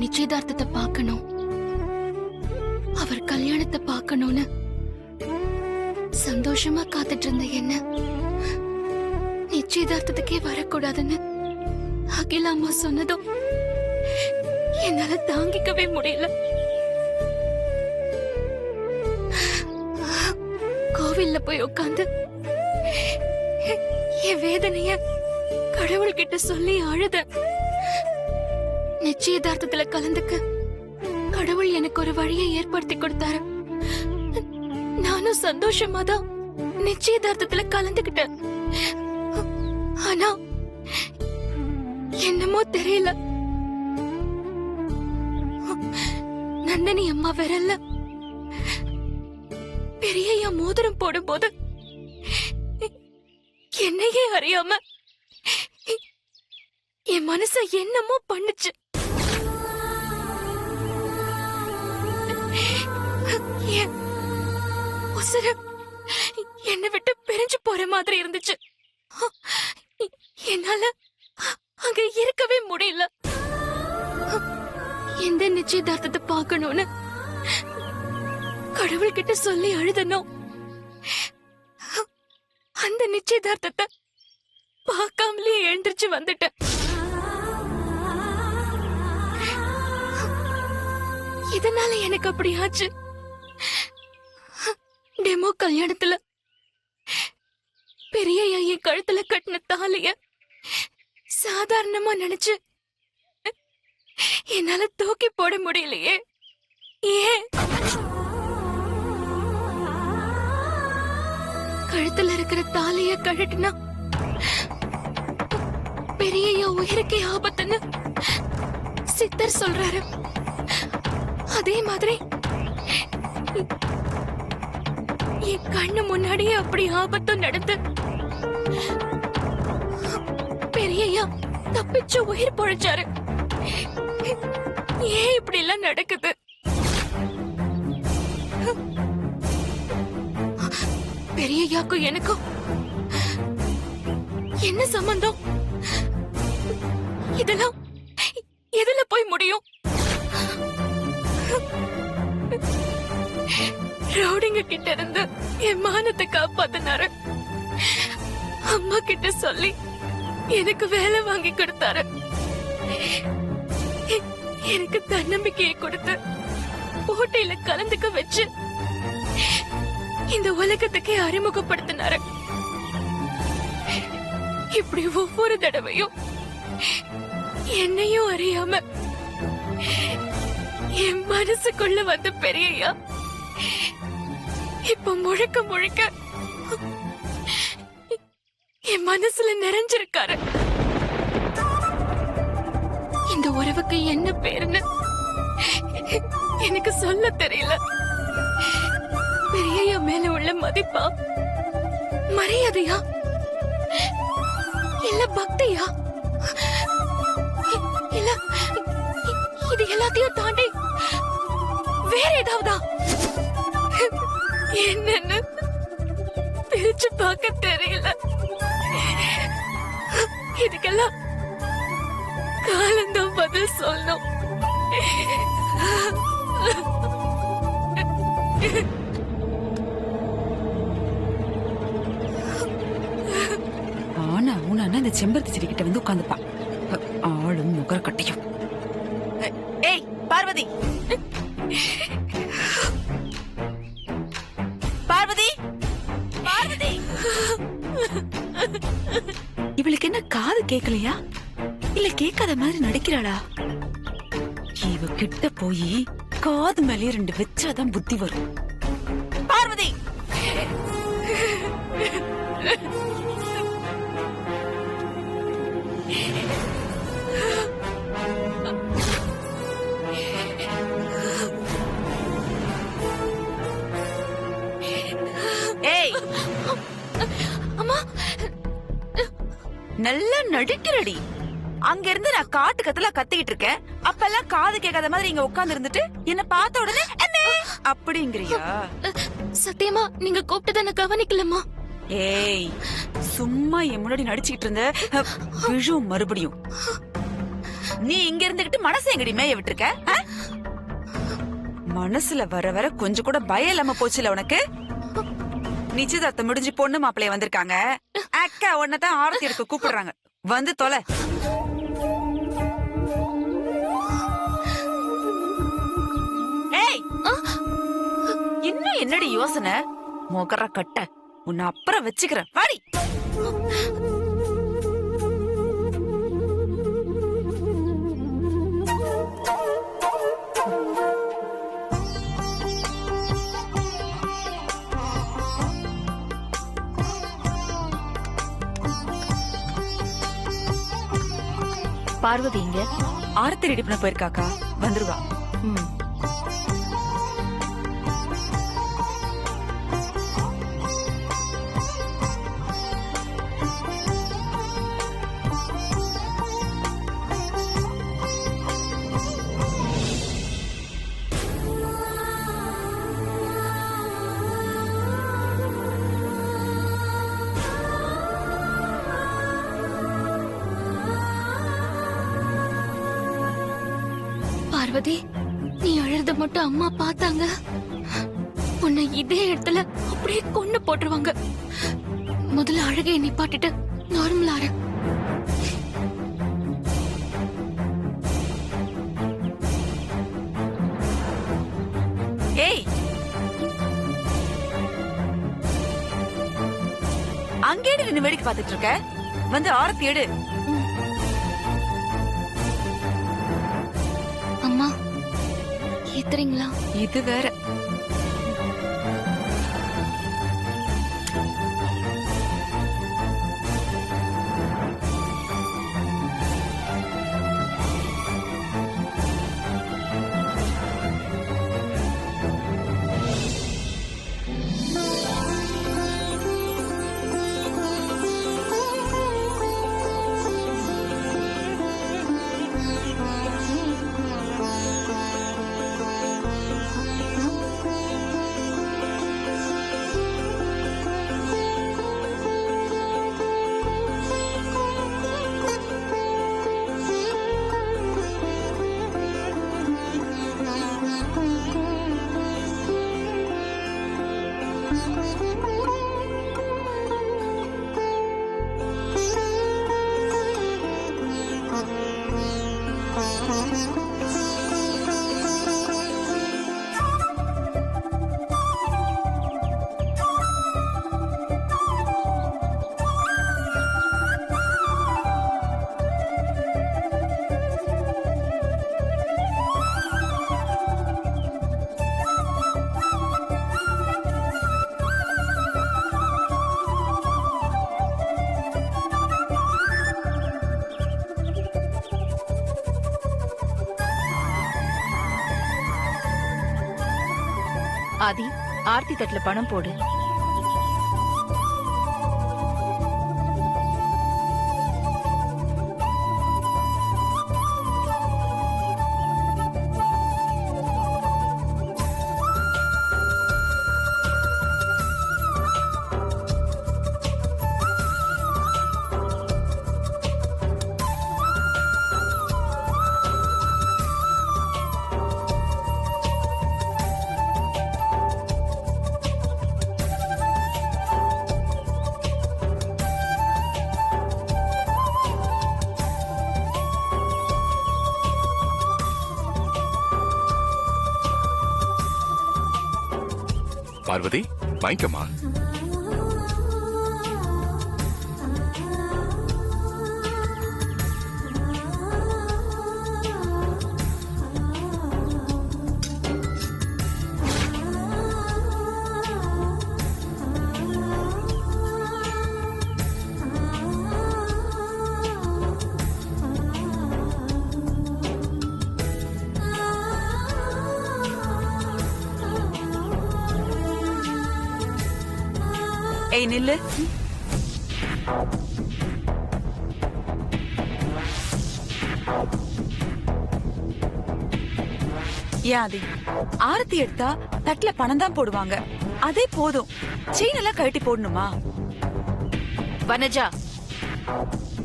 நிச்சயதார்த்தத்தை பார்க்கணும், அவர் கல்யாணத்தை பார்க்கணும்னு சந்தோஷமா காத்துட்டு இருந்த என்ன நிச்சயதார்த்தத்துக்கே வரக்கூடாதுன்னு அகிலா அம்மா சொன்னதும் என்னால தாங்கிக்கவே முடியல. கோவில்ல போய் உட்கார்ந்து என் வேதனைய கடவுள்கிட்ட சொல்லி அழுத. நிச்சயதார்த்தத்துல கலந்துக்க கடவுள் எனக்கு ஒரு வழியை ஏற்படுத்தி கொடுத்தாரு. நானும் சந்தோஷமா தான் நிச்சயதார்த்தத்துல கலந்துக்கிட்டேன். ஆனா என்னமோ தெரியல, நந்தினி அம்மா விரல்ல பெரிய மோதிரம் போடும்போது என்னையே அறியாம என் மனச என்னமோ பண்ணுச்சு. உசுரு என்னை விட்டு பிரிஞ்சு போற மாதிரி இருந்துச்சு. என்னால அங்க இருக்கவே முடியல. எந்த நிச்சயதார்த்தத்தை பார்க்கணும்னு கடவுள்கிட்ட சொல்லி அழுதனோ, அந்த நிச்சயதார்த்தத்தை பார்க்காமலே எழுந்திருச்சு வந்துட்டேன். இதனால எனக்கு அப்படி ஆச்சு. டெமோ கல்யாணத்துல பெரிய என் கழுத்துல கட்டின தாலிய சாதாரணமா நினைச்சு என்னால தூக்கி போட முடியலையே. ஏன் கழுத்துல இருக்கிற தாலிய கழட்டினா பெரிய உயிருக்கே ஆபத்துன்னு சித்தர் சொல்றாரு. அதே மாதிரி என் கண்ணு முன்னாடியே அப்படி ஆபத்தும் நடந்து பெரியய்யா தப்பிச்சு உயிர் பொழைச்சாரு. ஏன் இப்படி எல்லாம் நடக்குது? பெரியய்யாக்கும் எனக்கும் என்ன சம்பந்தம்? இதெல்லாம் எதுல போய் முடியும்? ரவுடிங்க கிட்ட இருந்து என் மானத்தை காப்பாத்தினாரு. அம்மா கிட்ட சொல்லி எனக்கு வேலை வாங்கி கொடுத்தாரு. எனக்கு தன்னம்பிக்கையை கொடுத்து போட்டியில கலந்துக்க வச்சு இந்த உலகத்துக்கே அறிமுகப்படுத்தினாரு. இப்படி ஒவ்வொரு தடவையும் என்னையும் அறியாம என் மனசுக்குள்ள வந்த பெரியய்யா இப்ப முழுக்க முழுக்க என் மனசுல நிறைஞ்சிருக்காரு. இந்த உறவுக்கு என்ன பேருன்னு எனக்கு சொல்ல தெரியல. பெரியய்யா மேல உள்ள மதிப்பா, மரியாதையா, இல்ல பக்தியா, இல்ல இது எல்லாத்தையும் தாண்டி வேற ஏதாவதா? என்னன்னு பிரிச்சு பார்க்க தெரியல. இதுக்கெல்லாம் காலந்தான் பதில் சொல்லணும். ஆனா உன இந்த செம்பருத்தி செடி கிட்ட வந்து உட்காந்துப்பா. ஆளும் முகர கட்டையும். ஏய் பார்வதி, பார்வதி, பார்வதி. இவளுக்கு என்ன காது கேட்கலையா இல்ல கேட்காத மாதிரி நடிக்கிறாளா? இவ கிட்ட போய் காது மேலே 2 வச்சாதான் புத்தி வரும். பார்வதி, ஏய் அம்மா, நல்லா நடிக்கிறடி. அங்க இருந்து நான் காட்டு கத்துல கத்திக்கிட்டு இருக்கேன். அப்பெல்லாம் காது கேட்காத மாதிரி இங்க உட்கார்ந்து இருந்துட்டு என்ன பார்த்த உடனே அண்ணே அப்படிங்கறியா? சத்தியமா நீங்க கூப்பிட்டத நான் கவனிக்கலம்மா. ஏய் சும்மா என் முன்னாடி நடிச்சுக்கிட்டு இருந்த விழு மறுபடியும். நீ இங்க இருந்துகிட்டு மனசு எங்கடி மேய விட்டுருக்க ஆ? மனசுல வர வர கொஞ்சம் கூட பயம் இல்லாம போச்சுல உனக்கு. நிச்சயதார்த்தம் முடிஞ்சு பொண்ணு மாப்பிள்ளைய வந்திருக்காங்க. அக்கா உன்னதான் ஆரத்தி எடுக்க கூப்பிடுறாங்க. வந்து தொலை. ஏய், இன்னும் என்னடி யோசனை? மொகர கட்ட உன்னை அப்புறம் வச்சுக்கிறேன். வாடி. பார்வதி இங்க. ஆரத்தி ரெடி பண்ண போயிருக்காக்கா, வந்துருவா. ம். பார்வதி, நீ அழுறத மட்டும் அம்மா பார்த்தாங்க, உன்னை இதே இடத்துல அப்படியே கொண்டு போட்டுருவாங்க. முதல்ல அழுகையை நிப்பாட்டிட்டு நார்மல் ஆறு. ஏய், அங்கே நின்னு வேடிக்கை பார்த்துட்டு இருக்க? வந்து ஆரத்தி எடு. அம்மா ஏத்துறீங்களா? இது வேற. ஆதி, ஆர்த்தி தட்டுல பணம் போடு. பார்வதி, வாங்கிக்கம்மா. ஏய் நில்லு. ஏன் ஆதி, ஆரத்தி எடுத்தா தட்டுல பணம் தான் போடுவாங்க, அதே போதும். செயின் எல்லாம் கழட்டி போடணுமா? வனஜா,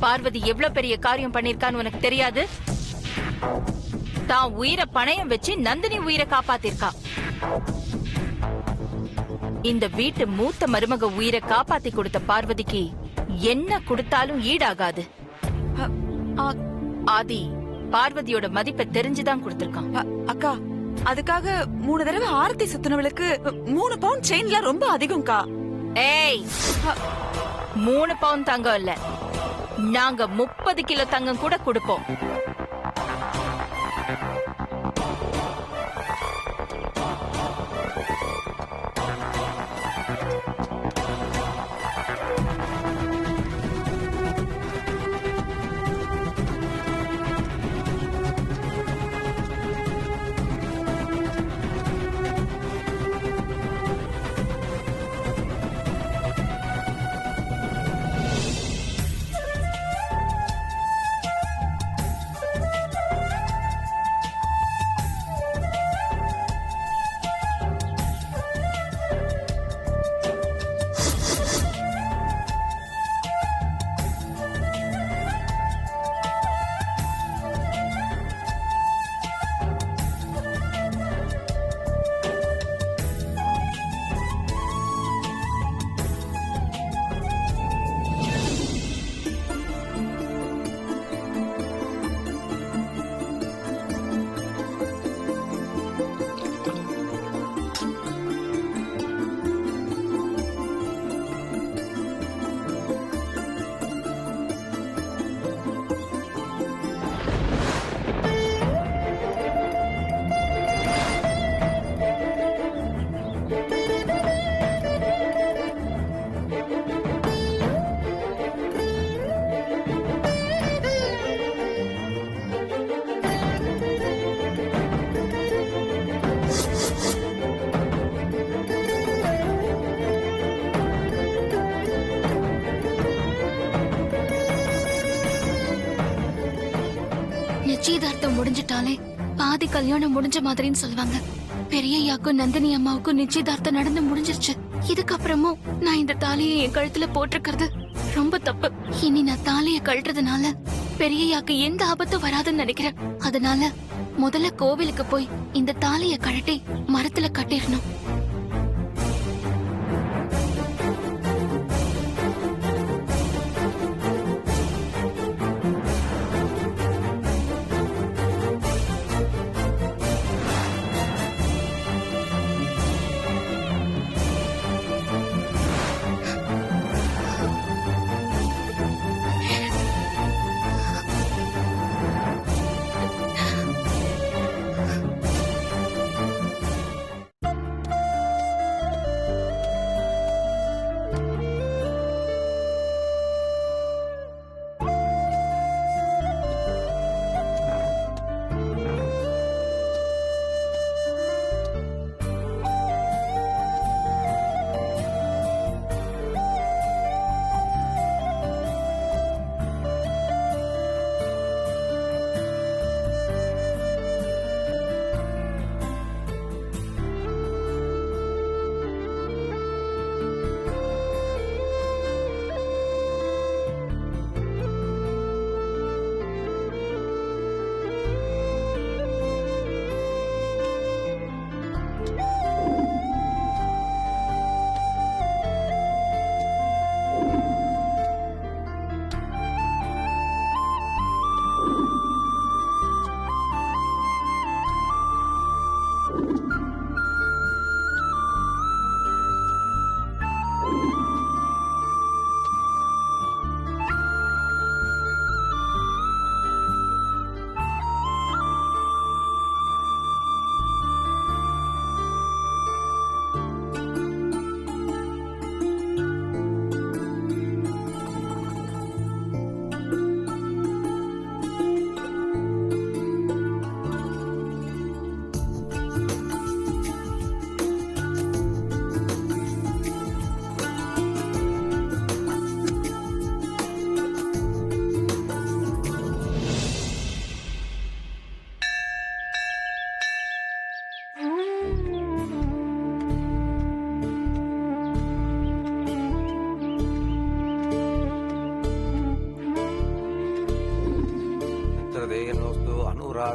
பார்வதி எவ்வளவு பெரிய காரியம் பண்ணிருக்கான்னு உனக்கு தெரியாது? தான் உயிரை பணயம் வச்சு நந்தினி உயிரை காப்பாத்திருக்கா. இந்த வீட்டு மூத்த மருமக உயிரை காப்பாத்தி கொடுத்த பார்வதிக்கு என்ன கொடுத்தாலும் ஈடாகாது. அ- அ- ஆதி பார்வதியோட மதிப்பை தெரிஞ்சுதான் கொடுத்திருக்கான். அக்கா, அதுக்காக 3 தடவை ஆரத்தி சுத்தினவளுக்கு 3 பவுண்ட் செயின்லாம் ரொம்ப அதிகம்க்கா. ஏய், 3 பவுன் தங்கம் இல்ல, நாங்க 30 கிலோ தங்கம் கூட கொடுப்போம். நிச்சயதார்த்தம் முடிஞ்சிட்டாலே பாதி கல்யாணம் முடிஞ்ச மாதிரின்னு சொல்லுவாங்க. பெரியய்யாக்கும் நந்தினி அம்மாவுக்கும் நிச்சயதார்த்தம் நடந்து முடிஞ்சிருச்சு. இதுக்கப்புறமும் நான் இந்த தாலியை என் கழுத்துல போட்டிருக்கிறது ரொம்ப தப்பு. இனி நான் தாலியை கழட்டுறதுனால பெரியய்யாக்கு எந்த ஆபத்தும் வராதுன்னு நினைக்கிறேன். அதனால முதல்ல கோவிலுக்கு போய் இந்த தாலியை கழட்டி மரத்துல கட்டிடணும்.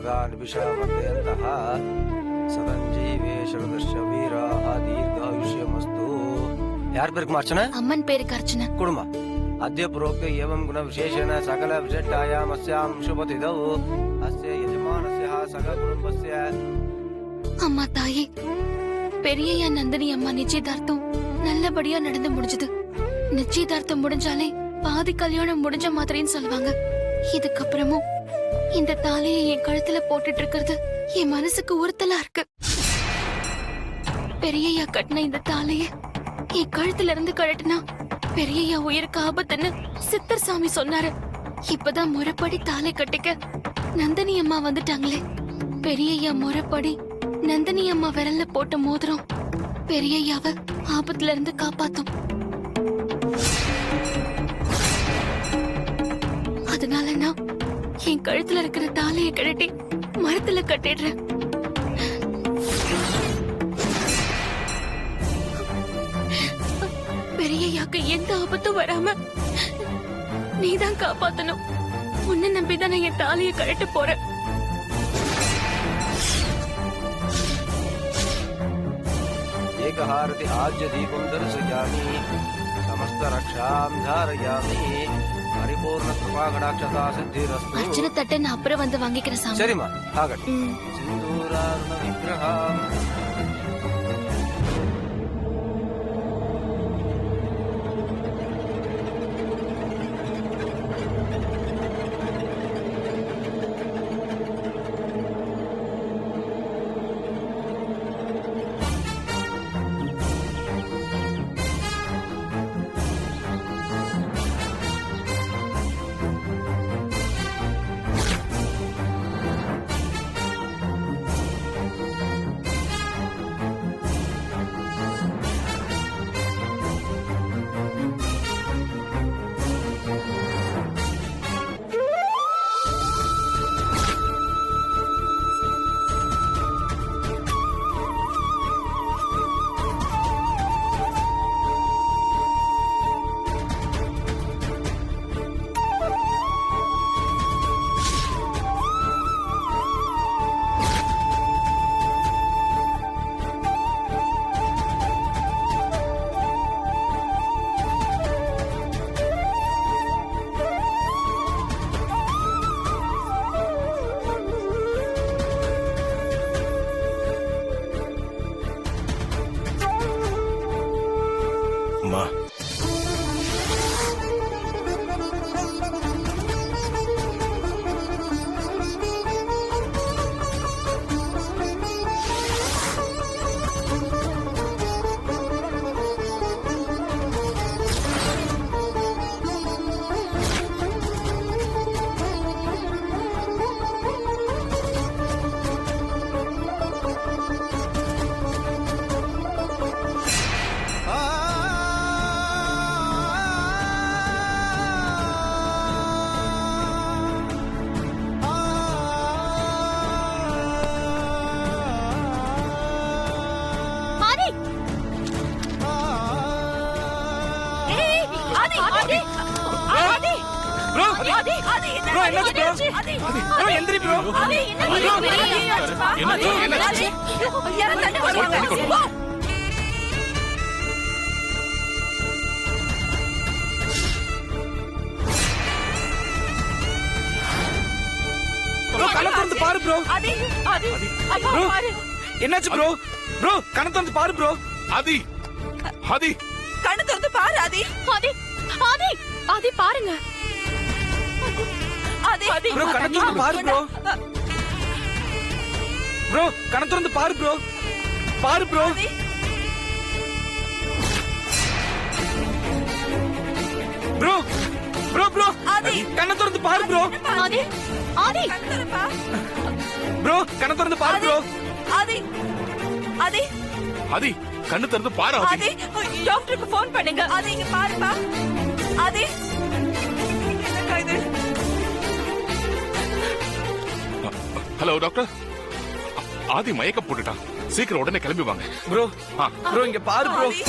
भागान् विशामन्तः सदञ्जीवे शरदश्च वीराः दीर्घायुष्यमस्तु. यार पेरुक्कु अर्चना? अम्मन पेरुक्कु अर्चना. कुडुम्ब अद्य प्रोक्त एवं गुण विशेषेण सकल विशिष्टायाम् अस्यां शुभतिथौ अस्य यजमानस्य सकल कुटुम्बस्य. அம்மா தாயே, பெரியய்யா நந்தினி அம்மா நிச்சயதார்த்தம் நல்லபடியா நடந்து முடிஞ்சது. நிச்சயதார்த்தம் முடிஞ்சாலே பாதி கல்யாணம் முடிஞ்ச மாதிரின்னு சொல்லுவாங்க. இதுக்கப்புறமும் இந்த தாலியை என் கழுத்துல போட்டுட்டு இருக்கிறது என் மனசுக்கு உறுத்தலா இருக்கு. பெரியய்யா கட்டின இந்த தாலிய என் கழுத்துல இருந்து கழட்டினா பெரியய்யா உயிருக்கு ஆபத்துன்னு சித்தர் சாமி சொன்னாரு. இப்பதான் முறைப்படி தாலி கட்டிக்க நந்தினி அம்மா வந்துட்டாங்களே. பெரியய்யா முறைப்படி நந்தினி அம்மா விரல்ல போட்ட மோதிரம் பெரியய்யாவ ஆபத்துல இருந்து காப்பாத்தும். அதனால நான் என் கழுத்துல இருக்கிற தாலியை கழட்டி மரத்துல கட்டிடுறேன். பெரியய்யாக்கு எந்த ஆபத்தும் வராம நீதான் காப்பாத்தணும். உன்னை நம்பிதான் நான் என் தாலியை கழட்ட போறேன். एकहारति आज्य दीपं दर्शयामि समस्त रक्षां धारयामि परिपूर्ण कृपा कटाक्षता सिद्धिरस्तु. அர்ச்சனை தட்டை நான் அப்புறம் வந்து வாங்கிக்கிறேன் சாமி. சரிம்மா ஆகட்டும். சிந்தூராருண விக்கிரகம். அம்மா பாரு ப்ரோ. என்னாச்சு ப்ரோ? ப்ரோ கண்ணை திறந்து பாரு ப்ரோ. ஆதி ஆதி கண்ணு திறந்து பாரு ஆதி. ஆதி ஆதி ஆதி பாருங்க. ஆதி ப்ரோ கண்ணை திறந்து பாரு ப்ரோ. ப்ரோ கண்ணை திறந்து பாரு ப்ரோ. பாரு ப்ரோ. ப்ரோ ப்ரோ ப்ரோ ஆதி கண்ணை திறந்து பாரு ப்ரோ. ஆதி ஆதி கண்ணு திறப்பா. ப்ரோ கண்ணை திறந்து பாரு ப்ரோ. ஆதி ஆதி ஆதி கண்ணு திறந்து பாரு ஆதி. ஆதி டாக்டருக்கு ஃபோன் பண்ணுங்க. ஆதி இங்க பாருப்பா. ஆதி என்னக்கா இது? ஹலோ டாக்டர், ஆதி மயக்கம் போட்டுட்டான். சீக்கிரம் உடனே கிளம்பி வாங்க. ப்ரோ ப்ரோ இங்க பாரு ப்ரோ. ஆதி